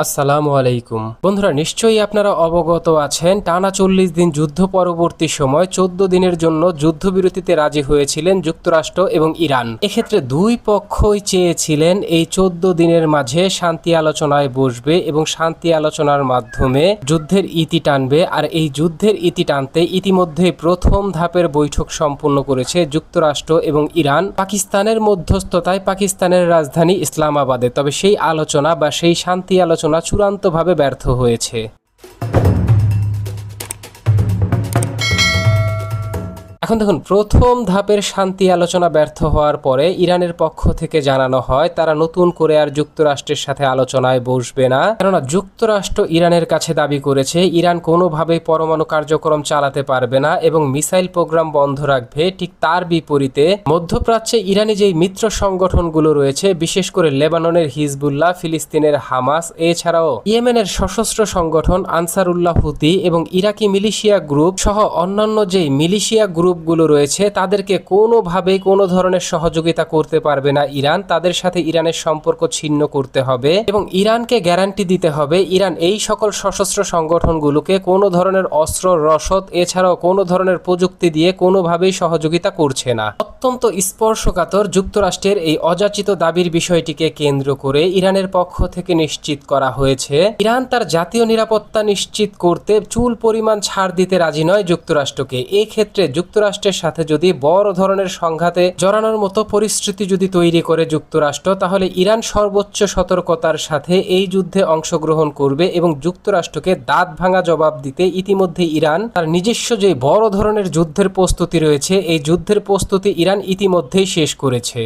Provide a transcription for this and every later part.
আসসালামু আলাইকুম বন্ধুরা, নিশ্চয়ই আপনারা অবগত আছেন টানা 40 দিন যুদ্ধ পরবর্তী সময় 14 দিনের জন্য যুদ্ধবিরতিতে রাজি হয়েছিলেন যুক্তরাষ্ট্র এবং ইরান। এক্ষেত্রে দুই পক্ষই চেয়েছিলেন এই 14 দিনের মাঝে শান্তি আলোচনায় বসবে এবং শান্তি আলোচনার মাধ্যমে যুদ্ধের ইতি টানবে। আর এই যুদ্ধের ইতি টানতে ইতিমধ্যে প্রথম ধাপের বৈঠক সম্পন্ন করেছে যুক্তরাষ্ট্র এবং ইরান পাকিস্তানের মধ্যস্থতায় পাকিস্তানের রাজধানী ইসলামাবাদে। তবে সেই আলোচনা বা সেই শান্তি আলোচনা চূড়ান্তভাবে ব্যর্থ হয়েছে। এখন দেখুন, প্রথম ধাপের শান্তি আলোচনা ব্যর্থ হওয়ার পরে ইরানের পক্ষ থেকে জানানো হয় তারা নতুন করে আর যুক্তরাষ্ট্রের সাথে আলোচনায় বসবে না, কেননা যুক্তরাষ্ট্র ইরানের কাছে দাবি করেছে ইরান কোনোভাবেই পরমাণু কার্যক্রম চালাতে পারবে না এবং মিসাইল প্রোগ্রাম বন্ধ রাখবে। ঠিক তার বিপরীতে মধ্যপ্রাচ্যে ইরানি যেই মিত্র সংগঠনগুলো রয়েছে, বিশেষ করে লেবাননের হিজবুল্লাহ, ফিলিস্তিনের হামাস, এছাড়াও ইয়েমেনের সশস্ত্র সংগঠন আনসারুল্লাহ হুতি এবং ইরাকি মিলিশিয়া গ্রুপ সহ অন্যান্য যেই মিলিশিয়া গ্রুপগুলো রয়েছে তাদেরকে কোনোভাবেই কোনো ধরনের সহযোগিতা করতে পারবে না ইরান। তাদের সাথে ইরানের সম্পর্ক ছিন্ন করতে হবে এবং ইরানকে গ্যারান্টি দিতে হবে ইরান এই সকল সশস্ত্র সংগঠনগুলোকে কোনো ধরনের অস্ত্র রসদ এছাড়াও কোনো ধরনের প্রযুক্তি দিয়ে কোনোভাবেই সহযোগিতা করছে না। অত্যন্ত স্পর্শকাতর যুক্তরাষ্ট্রের এই অযাচিত দাবির বিষয়টিকে কেন্দ্র করে ইরানের পক্ষ থেকে নিশ্চিত করা হয়েছে ইরান তার জাতীয় নিরাপত্তা নিশ্চিত করতে চুল পরিমাণ ছাড় দিতে রাজি নয় যুক্তরাষ্ট্রকে। এই ক্ষেত্রে যুক্তরাষ্ট্রের সাথে যদি বড় ধরনের সংঘাতে জড়ানোর মতো পরিস্থিতি যদি তৈরি করে যুক্তরাষ্ট্র, তাহলে ইরান সর্বোচ্চ সতর্কতার সাথে এই যুদ্ধে অংশগ্রহণ করবে এবং যুক্তরাষ্ট্রকে দাঁত ভাঙা জবাব দিতে ইতিমধ্যে ইরান তার নিজস্ব যে বড় ধরনের যুদ্ধের প্রস্তুতি রয়েছে, এই যুদ্ধের প্রস্তুতি ইরান ইতিমধ্যেই শেষ করেছে।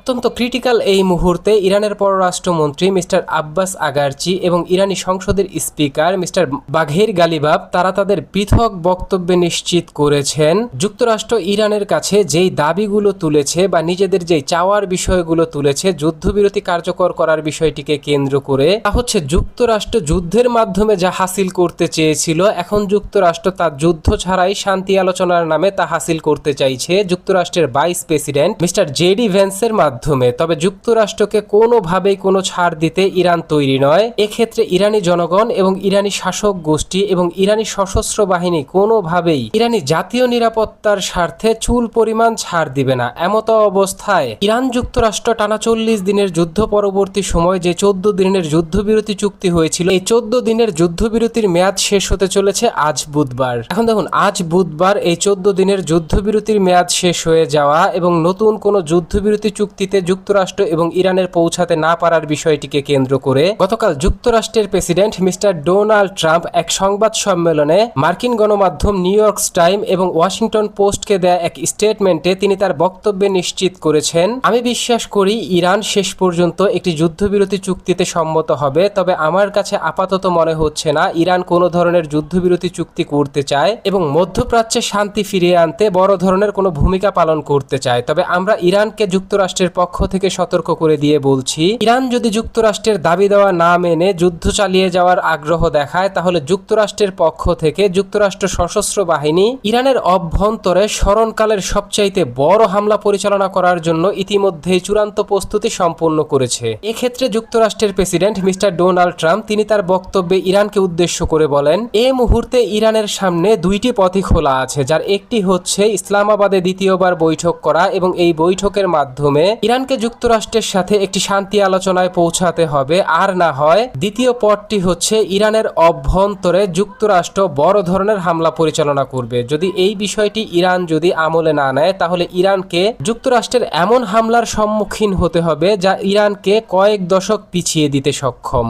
অত্যন্ত ক্রিটিক্যাল এই মুহূর্তে ইরানের পররাষ্ট্রমন্ত্রী মিস্টার আব্বাস আগারচি এবং ইরানি সংসদের স্পিকার মিস্টার বাঘের গালিবাব তারা তাদের পৃথক বক্তব্যে নিশ্চিত করেছেন যুক্তরাষ্ট্র ইরানের কাছে যেই দাবিগুলো তুলেছে বা নিজেদের যেই চাওয়ার বিষয়গুলো তুলেছে যুদ্ধবিরতি কার্যকর করার বিষয়টিকে কেন্দ্র করে, তা হচ্ছে যুক্তরাষ্ট্র যুদ্ধের মাধ্যমে যা হাসিল করতে চেয়েছিল, এখন যুক্তরাষ্ট্র তার যুদ্ধ ছাড়াই শান্তি আলোচনার নামে তা হাসিল করতে চাইছে যুক্তরাষ্ট্রের ভাইস প্রেসিডেন্ট মিস্টার জেডি ভ্যান্সের মাধ্যমে। তবে যুক্তরাষ্ট্রকে কোনোভাবেই কোনো ছাড় দিতে ইরান তৈরি নয়। এক্ষেত্রে ইরানি জনগণ এবং ইরানি শাসক গোষ্ঠী এবং ইরানি সশস্ত্র বাহিনী কোনোভাবেই ইরানি জাতীয় নিরাপত্তার স্বার্থে চুল পরিমাণ ছাড় দিবে না। এমতো অবস্থায় ইরান যুক্তরাষ্ট্র টানা 40 দিনের যুদ্ধ পরবর্তী সময় যে 14 দিনের যুদ্ধবিরতি চুক্তি হয়েছিল, এই 14 দিনের যুদ্ধবিরতির মেয়াদ শেষ হতে চলেছে আজ বুধবার। এখন দেখুন, আজ বুধবার এই 14 দিনের যুদ্ধবিরতির মেয়াদ শেষ হয়ে যাওয়া এবং নতুন কোনো যুদ্ধবিরতি চুক্তিতে যুক্তরাষ্ট্র এবং ইরানের পৌঁছাতে না পারার বিষয়টিকে কেন্দ্র করে গতকাল যুক্তরাষ্ট্রের প্রেসিডেন্ট মিস্টার ডোনাল্ড ট্রাম্প এক সংবাদ সম্মেলনে মার্কিন গণমাধ্যম নিউ ইয়র্ক টাইম এবং ওয়াশিংটন পোস্টকে দেয়া এক স্টেটমেন্টে তিনি তার বক্তব্যে নিশ্চিত করেছেন, আমি বিশ্বাস করি ইরান শেষ পর্যন্ত একটি যুদ্ধবিরতি চুক্তিতে সম্মত হবে। তবে আমার কাছে আপাতত মনে হচ্ছে না ইরান কোনো ধরনের যুদ্ধবিরতি চুক্তি করতে চায় এবং মধ্যপ্রাচ্যে শান্তি ফিরিয়ে আনতে বড় ধরনের কোনো ভূমিকা পালন করতে চায়। তবে আমরা ইরানকে যুক্তরাষ্ট্রের পক্ষ থেকে সতর্ক করে দিয়ে বলছি, ইরান যদি যুক্তরাষ্ট্রের দাবি দেওয়া না মেনে যুদ্ধ চালিয়ে যাওয়ার আগ্রহ দেখায়, তাহলে যুক্তরাষ্ট্রের পক্ষ থেকে যুক্তরাষ্ট্র সশস্ত্র বাহিনী ইরানের অভ্যন্তরে স্মরণকালের সবচাইতে বড় হামলা পরিচালনা করার জন্য ইতিমধ্যেই চূড়ান্ত প্রস্তুতি সম্পন্ন করেছে। এক্ষেত্রে যুক্তরাষ্ট্রের প্রেসিডেন্ট মিস্টার ডোনাল্ড ট্রাম্প তিনি তার বক্তব্যে ইরানকে উদ্দেশ্য করে বলেন, এই মুহূর্তে ইরানের সামনে দুইটি পথই খোলা আছে, যার একটি হচ্ছে ইসলামাবাদে দ্বিতীয়বার বৈঠক করা এবং এই বৈঠকের মাধ্যমে ইরানকে যুক্তরাষ্ট্রের সাথে একটি শান্তি আলোচনায় পৌঁছাতে হবে, আর না হয় দ্বিতীয় পথটি হচ্ছে ইরানের অভ্যন্তরে যুক্তরাষ্ট্র বড় ধরনের হামলা পরিচালনা করবে। যদি এই বিষয়টি ইরান যদি আমলে না নেয়, তাহলে ইরানকে যুক্তরাষ্ট্রের এমন হামলার সম্মুখীন হতে হবে যা ইরানকে কয়েক দশক পিছিয়ে দিতে সক্ষম।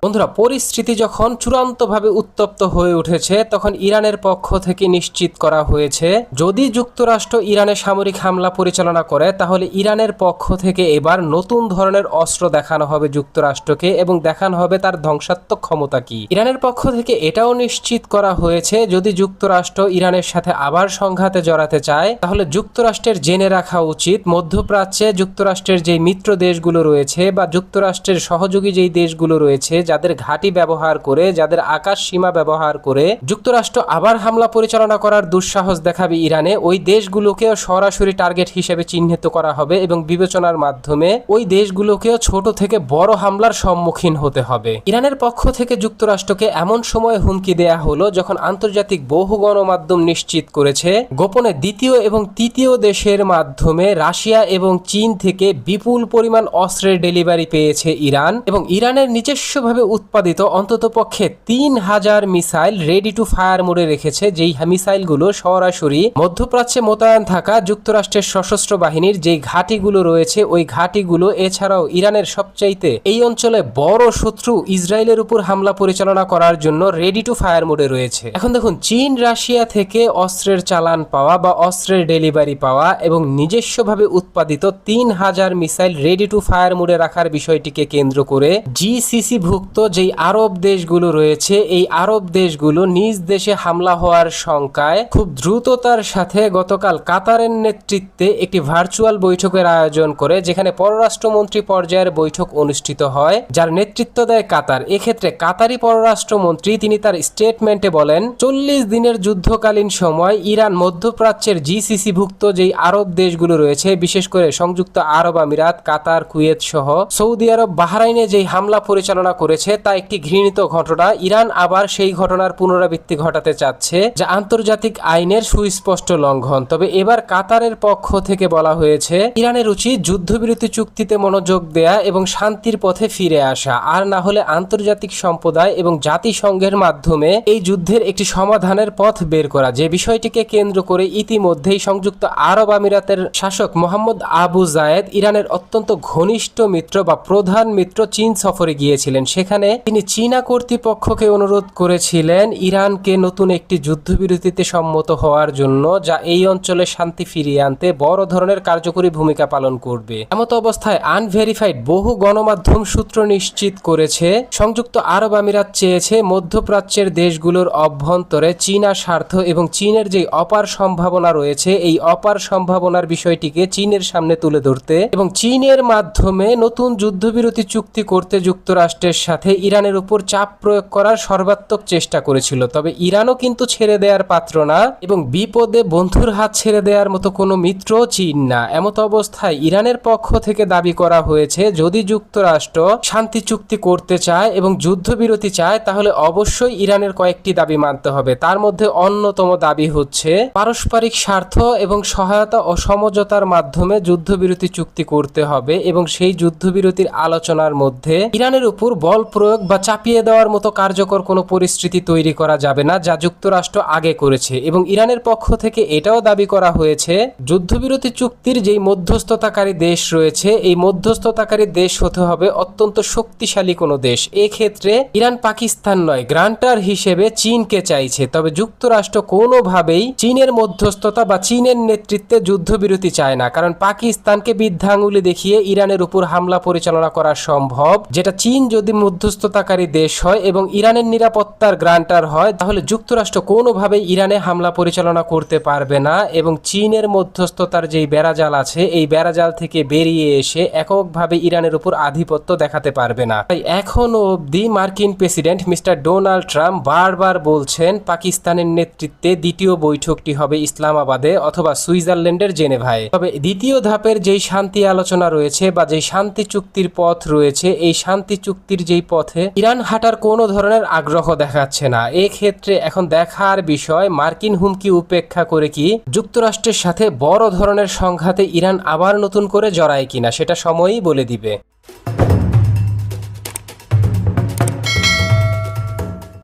বন্ধুরা, পরিস্থিতি যখন চূড়ান্তভাবে উত্তপ্ত হয়ে উঠেছে, তখন ইরানের পক্ষ থেকে নিশ্চিত করা হয়েছে যদি যুক্তরাষ্ট্র ইরানে সামরিক হামলা পরিচালনা করে, তাহলে ইরানের পক্ষ থেকে এবার নতুন ধরনের অস্ত্র দেখানো হবে যুক্তরাষ্ট্রকে এবং দেখানো হবে তার ধ্বংসাত্মক ক্ষমতা কি। ইরানের পক্ষ থেকে এটাও নিশ্চিত করা হয়েছে যদি যুক্তরাষ্ট্র ইরানের সাথে আবার সংঘাতে জড়াতে চায়, তাহলে যুক্তরাষ্ট্রের জেনে রাখা উচিত মধ্যপ্রাচ্যে যুক্তরাষ্ট্রের যে মিত্র দেশগুলো রয়েছে বা যুক্তরাষ্ট্রের সহযোগী যেই দেশগুলো রয়েছে যাদের ঘাঁটি ব্যবহার করে, যাদের আকাশ সীমা ব্যবহার করে যুক্তরাষ্ট্র আবার হামলা পরিচালনা করার দুঃসাহস দেখাবে ইরানে, ওই দেশগুলোকেও সরাসরি টার্গেট হিসেবে চিহ্নিত করা হবে এবং বিবেচনার মাধ্যমে ওই দেশগুলোকেও ছোট থেকে বড় হামলার সম্মুখীন হতে হবে। ইরানের পক্ষ থেকে যুক্তরাষ্ট্রকে এমন সময় হুমকি দেয়া হলো যখন আন্তর্জাতিক বহু গণমাধ্যম নিশ্চিত করেছে গোপনে দ্বিতীয় এবং তৃতীয় দেশের মাধ্যমে রাশিয়া এবং চীন থেকে বিপুল পরিমাণ অস্ত্রের ডেলিভারি পেয়েছে ইরান, এবং ইরানের নিজস্বভাবে উৎপাদিত অন্ততপক্ষে ৩,০০০ মিসাইল রেডি টু ফায়ার মোডে রেখেছে, যেই মিসাইলগুলো সরাসরি মধ্যপ্রাচ্যে মোতায়েন থাকা যুক্তরাষ্ট্রের সশস্ত্র বাহিনীর যেই ঘাঁটিগুলো রয়েছে ওই ঘাঁটিগুলো, এছাড়াও ইরানের সবচাইতে এই অঞ্চলে বড় শত্রু ইসরায়েলের উপর হামলা পরিচালনা করার জন্য রেডি টু ফায়ার মোডে রয়েছে। এখন দেখুন, চীন রাশিয়া থেকে অস্ত্রের চালান পাওয়া বা অস্ত্রের ডেলিভারি পাওয়া এবং নিজস্বভাবে উৎপাদিত ৩,০০০ মিসাইল রেডি টু ফায়ার মোডে রাখার বিষয়টিকে কেন্দ্র করে জিসিসি ভুক্ত যেই আরব দেশগুলো রয়েছে এই আরব দেশগুলো নিজ দেশে হামলা হওয়ার শঙ্কায় খুব দ্রুততার সাথে গতকাল কাতারের নেতৃত্বে একটি ভার্চুয়াল বৈঠকের আয়োজন করে, যেখানে পররাষ্ট্রমন্ত্রী পর্যায়ের বৈঠক অনুষ্ঠিত হয়, যার নেতৃত্ব দেয় কাতার। এক্ষেত্রে কাতারি পররাষ্ট্রমন্ত্রী তিনি তার স্টেটমেন্টে বলেন, ৪০ দিনের যুদ্ধকালীন সময় ইরান মধ্যপ্রাচ্যের জিসিসি ভুক্ত যেই আরব দেশগুলো রয়েছে, বিশেষ করে সংযুক্ত আরব আমিরাত, কাতার, কুয়েত সহ সৌদি আরব, বাহরাইনে যেই হামলা পরিচালনা করেছে তা একটি ঘৃণিত ঘটনা। ইরান আবার সেই ঘটনার পুনরাবৃত্তি ঘটাতে চাচ্ছে, যা আন্তর্জাতিক আইনের সুস্পষ্ট লঙ্ঘন। তবে এবার কাতারের পক্ষ থেকে বলা হয়েছে ইরানের উচিত যুদ্ধবিরতি চুক্তিতে মনোযোগ দেয়া এবং শান্তির পথে ফিরে আসা, আর না হলে আন্তর্জাতিক সম্প্রদায় এবং জাতিসংঘের মাধ্যমে এই যুদ্ধের একটি সমাধানের পথ বের করা। যে বিষয়টিকে কেন্দ্র করে ইতিমধ্যেই সংযুক্ত আরব আমিরাতের শাসক মোহাম্মদ আবু জায়েদ ইরানের অত্যন্ত ঘনিষ্ঠ মিত্র বা প্রধান মিত্র চীন সফরে গিয়েছিলেন। সেখানে তিনি চীনা কর্তৃপক্ষকে অনুরোধ করেছিলেন ইরানকে নতুন একটি যুদ্ধবিরতিতে সম্মত হওয়ার জন্য, যা এই অঞ্চলে শান্তি ফিরিয়ে আনতে বড় ধরনের কার্যকরী ভূমিকা পালন করবে। এমত অবস্থায় আনভেরিফাইড বহু গণমাধ্যম সূত্র নিশ্চিত করেছে সংযুক্ত আরব আমিরাত চেয়েছে মধ্যপ্রাচ্যের দেশগুলোর অভ্যন্তরে চীনা স্বার্থ এবং চীনের যে অপার সম্ভাবনা রয়েছে এই অপার সম্ভাবনার বিষয়টিকে চীনের সামনে তুলে ধরতে এবং চীনের মাধ্যমে নতুন যুদ্ধবিরতি চুক্তি করতে যুক্তরাষ্ট্রের সাথে ইরানের উপর চাপ প্রয়োগ করার সর্বাত্মক চেষ্টা করেছিল। তবে ইরানও কিন্তু ছেড়ে দেওয়ার পাত্র না এবং বিপদে বন্ধুর হাত ছেড়ে দেওয়ার মতো কোনো মিত্র চীন না। এমত অবস্থায় ইরানের পক্ষ থেকে দাবি করা হয়েছে যদি যুক্তরাষ্ট্র শান্তি চুক্তি করতে চায় এবং যুদ্ধবিরতি চায় তাহলে অবশ্যই ইরানের কয়েকটি দাবি মানতে হবে। তার মধ্যে অন্যতম দাবি হচ্ছে পারস্পরিক স্বার্থ এবং সহায়তা ও সমঝোতার মাধ্যমে যুদ্ধবিরতি চুক্তি করতে হবে এবং সেই যুদ্ধবিরতির আলোচনার মধ্যে ইরানের উপর বল প্রয়োগ বা চাপিয়ে দেওয়ার মতো কার্যকর কোনো পরিস্থিতি তৈরি করা যাবে না, যা যুক্তরাষ্ট্র আগে করেছে। এবং ইরানের পক্ষ থেকে এটাও দাবি করা হয়েছে যুদ্ধবিরতি চুক্তির যেই মধ্যস্থতাকারী দেশ রয়েছে এই মধ্যস্থতাকারী দেশ হতে হবে অত্যন্ত শক্তিশালী কোনো দেশ। এক্ষেত্রে ইরান পাকিস্তান নয়, গ্রান্টার হিসেবে চীনকে চাইছে। তবে যুক্তরাষ্ট্র কোনোভাবেই চীনের মধ্যস্থতা বা চীনের নেতৃত্বে যুদ্ধবিরতি চায় না, কারণ পাকিস্তানকে বৃদ্ধাঙ্গুলি দেখিয়ে ইরানের উপর হামলা পরিচালনা করা সম্ভব, যেটা চীন যদি মধ্যস্থতাকারী দেশ হয় এবং ইরানের নিরাপত্তার গ্রান্টার হয় তাহলে যুক্তরাষ্ট্র কোনোভাবেই ইরানে হামলা পরিচালনা করতে পারবে না এবং চীনের মধ্যস্থতার যেই বেড়াজাল আছে এই বেড়াজাল থেকে বেরিয়ে এসে এককভাবে ইরানের উপর আধিপত্য দেখাতে পারবে না। তাই এখনো অবধি মার্কিন প্রেসিডেন্ট মিস্টার ডোনাল্ড ট্রাম্প বারবার বলছেন পাকিস্তানের নেতৃত্বে দ্বিতীয় বৈঠকটি হবে ইসলামাবাদে অথবা সুইজারল্যান্ডের জেনেভায়। তবে দ্বিতীয় ধাপের যেই শান্তি আলোচনা রয়েছে বা যেই শান্তি চুক্তির পথ রয়েছে এই শান্তি চুক্তির যেই পথে ইরান হাঁটার কোনো ধরনের আগ্রহ দেখাচ্ছে না। এক্ষেত্রে এখন দেখার বিষয় মার্কিন হুমকি উপেক্ষা করে কি যুক্তরাষ্ট্রের সাথে বড় ধরনের সংঘাতে ইরান আবার নতুন করে জড়ায় কিনা সেটা সময়ই বলে দিবে।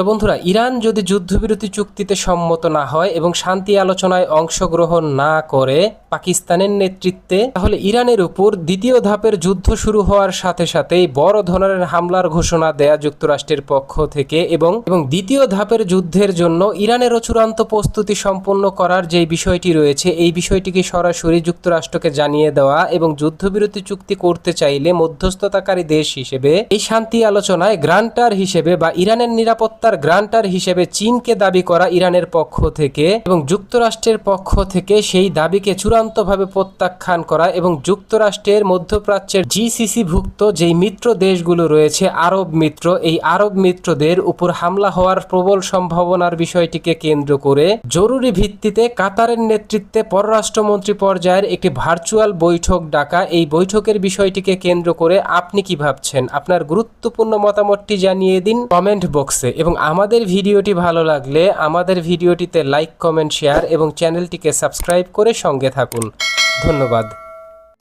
তো বন্ধুরা, ইরান যদি যুদ্ধবিরতি চুক্তিতে সম্মত না হয় এবং শান্তি আলোচনায় অংশগ্রহণ না করে পাকিস্তানের নেতৃত্বে, তাহলে ইরানের উপর দ্বিতীয় ধাপের যুদ্ধ শুরু হওয়ার সাথে সাথেই বড় ধরনের হামলার ঘোষণা দেয়া যুক্তরাষ্ট্রের পক্ষ থেকে এবং দ্বিতীয় ধাপের যুদ্ধের জন্য ইরানেরও চূড়ান্ত প্রস্তুতি সম্পন্ন করার যে বিষয়টি রয়েছে এই বিষয়টিকে সরাসরি যুক্তরাষ্ট্রকে জানিয়ে দেওয়া এবং যুদ্ধবিরতি চুক্তি করতে চাইলে মধ্যস্থতাকারী দেশ হিসেবে এই শান্তি আলোচনায় গ্রান্টার হিসেবে বা ইরানের নিরাপত্তা নিরাপত্তার গ্রান্টার হিসেবে চীনকে দাবি করা ইরানের পক্ষ থেকে এবং যুক্তরাষ্ট্রের পক্ষ থেকে সেই দাবিকে চূড়ান্তভাবে প্রত্যাখ্যান করা এবং যুক্তরাষ্ট্রের মধ্যপ্রাচ্যের জিসিসিভুক্ত যেই মিত্র দেশগুলো রয়েছে আরব মিত্র, এই আরব মিত্রদের উপর হামলা হওয়ার প্রবল সম্ভাবনার বিষয়টিকে কেন্দ্র করে জরুরি ভিত্তিতে কাতারের নেতৃত্বে পররাষ্ট্রমন্ত্রী পর্যায়ের একটি ভার্চুয়াল বৈঠক ডাকা। এই বৈঠকের বিষয়টিকে কেন্দ্র করে আপনি কি ভাবছেন? আপনার গুরুত্বপূর্ণ মতামতটি জানিয়ে দিন কমেন্ট বক্সে। এবং আমাদের ভিডিওটি ভালো লাগলে আমাদের ভিডিওটিতে লাইক, কমেন্ট, শেয়ার এবং চ্যানেলটিকে সাবস্ক্রাইব করে সঙ্গে থাকুন। ধন্যবাদ।